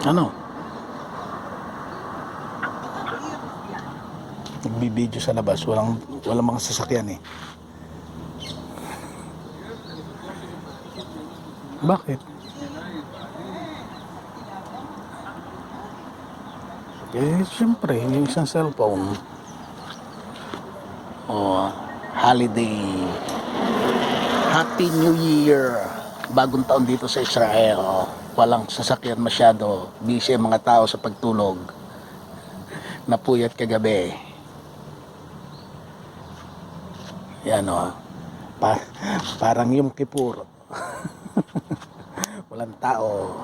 Ano? Nagbibideo sa labas, walang mga sasakyan eh. Bakit? Eh, siyempre, yung isang cellphone. Oh, holiday. Happy New Year. Bagong taon dito sa Israel. Walang sasakyan masyado. Busy ang mga tao sa pagtulog. Napuyat kagabi. Yan o. Pa parang yung Kippur. Walang tao.